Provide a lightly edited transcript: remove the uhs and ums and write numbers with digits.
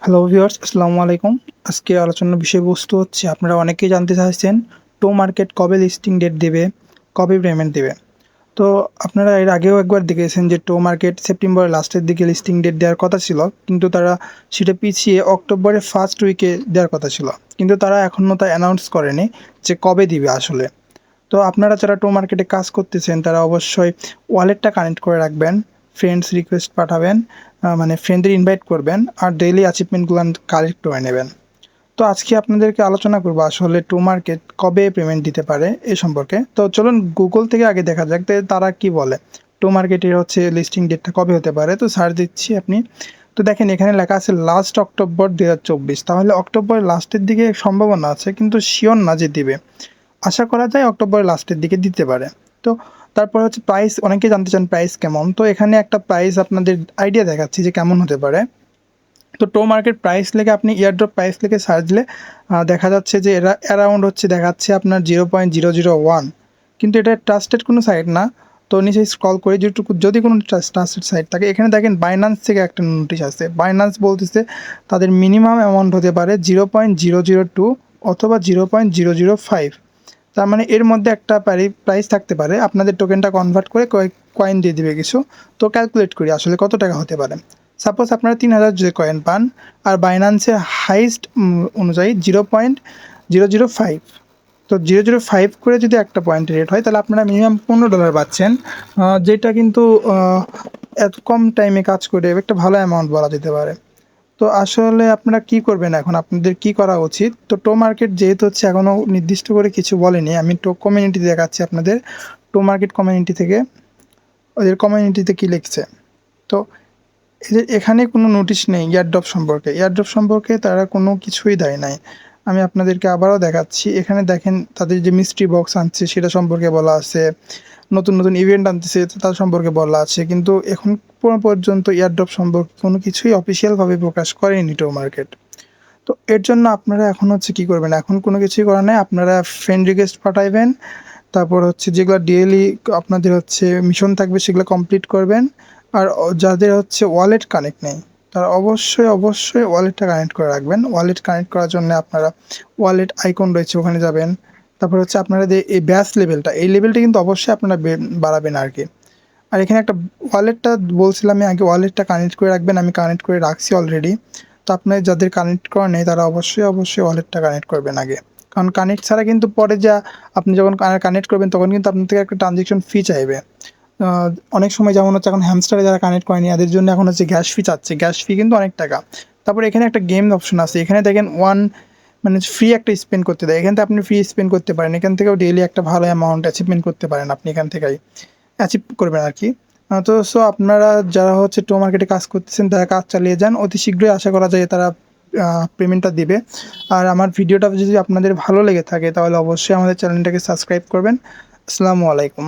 Hello viewers, আসসালামু আলাইকুম। আজকে আলোচনার বিষয়বস্তু হচ্ছে আপনারা অনেকেই জানতে চাইছেন টো মার্কেট কবে লিস্টিং ডেট দেবে, কবে পেমেন্ট দেবে। তো আপনারা এর আগেও একবার দেখেছেন যে টো মার্কেট সেপ্টেম্বরের লাস্টের দিকে লিস্টিং ডেট দেওয়ার কথা ছিল, কিন্তু তারা সেটা পিছিয়ে অক্টোবরের ফার্স্ট উইকে দেওয়ার কথা ছিল, কিন্তু তারা এখনও তা অ্যানাউন্স করেনি যে কবে দিবে আসলে। তো আপনারা যারা টো মার্কেটে কাজ করতেছেন তারা অবশ্যই ওয়ালেটটা কানেক্ট করে রাখবেন, ফ্রেন্ডস রিকোয়েস্ট পাঠাবেন, মানে ফ্রেন্ডদের ইনভাইট করবেন আর ডেইলি অ্যাচিভমেন্টগুলো কালেক্ট করে নেবেন। তো আজকে আপনাদেরকে আলোচনা করবো আসলে টো মার্কেট কবে পেমেন্ট দিতে পারে এ সম্পর্কে। তো চলুন গুগল থেকে আগে দেখা যাক যে তারা কি বলে টো মার্কেটের হচ্ছে লিস্টিং ডেটটা কবে হতে পারে। তো সার্চ দিচ্ছি আপনি, তো দেখেন এখানে লেখা আছে লাস্ট অক্টোবর 2024। তাহলে অক্টোবরের লাস্টের দিকে সম্ভাবনা আছে, কিন্তু শিওর না যে দিবে। আশা করা যায় অক্টোবরের লাস্টের দিকে দিতে পারে। তো তারপর হচ্ছে প্রাইস, অনেকে জানতে চান প্রাইস কেমন। তো এখানে একটা প্রাইস আপনাদের আইডিয়া দেখাচ্ছি যে কেমন হতে পারে। তো টো মার্কেট প্রাইস লেগে আপনি ইয়ারড্রপ প্রাইস লেগে সার্চ দিলে দেখা যাচ্ছে যে এরা অ্যারাউন্ড হচ্ছে দেখাচ্ছে আপনার 0.001, কিন্তু এটা ট্রাস্টেড কোনো সাইট না। তো নিচে স্ক্রল করে যেটুকু যদি কোনো ট্রাস্টেড সাইট থাকে, এখানে দেখেন বাইন্যান্স থেকে একটা নোটিশ আছে। বাইন্যান্স বলতেছে তাদের মিনিমাম অ্যামাউন্ট হতে পারে 0.002 অথবা 0.005। তার মানে এর মধ্যে একটা প্রাইস থাকতে পারে। আপনাদের টোকেনটা কনভার্ট করে কয়েন দিয়ে দিবে কিছু। তো ক্যালকুলেট করি আসলে কত টাকা হতে পারে। সাপোজ আপনারা 3000 যদি কয়েন পান আর বাইন্যান্সের হাইস্ট অনুযায়ী 0.005, তো 0.005 করে যদি একটা পয়েন্টের রেট হয় তাহলে আপনারা মিনিমাম $15 পাচ্ছেন, যেটা কিন্তু এত কম টাইমে কাজ করে একটা ভালো অ্যামাউন্ট বলা যেতে পারে। তো আসলে আপনারা কি করবেন এখন, আপনাদের কি করা উচিত? তো টো মার্কেট যেহেতু হচ্ছে এখনও নির্দিষ্ট করে কিছু বলেনি, আমি টো কমিউনিটি দেখাচ্ছি আপনাদের। টো মার্কেট কমিউনিটি থেকে ওদের কমিউনিটিতে কি লিখছে। তো এদের এখানে কোনো নোটিশ নেই এয়ারড্রপ সম্পর্কে তারা কোনো কিছুই দেয় নাই। আমি আপনাদেরকে আবারও দেখাচ্ছি। এখানে দেখেন তাদের যে মিস্ট্রি বক্স আনছে সেটা সম্পর্কে বলা আছে, নতুন নতুন ইভেন্ট আনতেছে তার সম্পর্কে বলা আছে, কিন্তু এখন পর্যন্ত এয়ারড্রপ সম্পর্কে কোনো কিছুই অফিসিয়ালভাবে প্রকাশ করেনি টো মার্কেট। তো এর জন্য আপনারা এখন হচ্ছে কী করবেন, এখন কোনো কিছুই করার নেই। আপনারা ফ্রেন্ড রিকোয়েস্ট পাঠাইবেন, তারপর হচ্ছে যেগুলো ডেইলি আপনাদের হচ্ছে মিশন থাকবে সেগুলো কমপ্লিট করবেন। আর যাদের হচ্ছে ওয়ালেট কানেক্ট নেই তারা অবশ্যই ওয়ালেটটা কানেক্ট করে রাখবেন। ওয়ালেট কানেক্ট করার জন্য আপনারা ওয়ালেট আইকন রয়েছে ওখানে যাবেন। তারপর হচ্ছে আপনারা যে এই ব্যাস লেভেলটা, এই লেভেলটা কিন্তু অবশ্যই আপনারা বাড়াবেন আর কি। আর এখানে একটা ওয়ালেটটা বলছিলাম আমি আগে, ওয়ালেটটা কানেক্ট করে রাখবেন। আমি কানেক্ট করে রাখছি অলরেডি। তো আপনার যাদের কানেক্ট করা নেই তারা অবশ্যই ওয়ালেটটা কানেক্ট করবেন আগে, কারণ কানেক্ট ছাড়া কিন্তু পরে যা আপনি যখন কানেক্ট করবেন তখন কিন্তু আপনার থেকে একটা ট্রানজেকশন ফি চাইবে। অনেক সময় যেমন হচ্ছে এখন হ্যামস্টারে যারা কানেক্ট করেনি এদের জন্য এখন হচ্ছে গ্যাস ফি চাচ্ছে, গ্যাস ফি কিন্তু অনেক টাকা। তারপরে এখানে একটা গেম অপশন আছে, এখানে দেখেন মানে ফ্রি একটা স্পেন্ড করতে দেয়। এখান থেকে আপনি ফ্রি স্পেন্ড করতে পারেন, এখান থেকেও ডেইলি একটা ভালো অ্যামাউন্ট অ্যাচিভমেন্ট করতে পারেন আপনি এখান থেকেই অ্যাচিভ করবেন আর কি। তো আপনারা যারা হচ্ছে টো মার্কেটে কাজ করতেছেন তারা কাজ চালিয়ে যান, অতি শীঘ্রই আশা করা যায় তারা পেমেন্টটা দিবে। আর আমার ভিডিওটা যদি আপনাদের ভালো লেগে থাকে তাহলে অবশ্যই আমাদের চ্যানেলটাকে সাবস্ক্রাইব করবেন। আসসালামু আলাইকুম।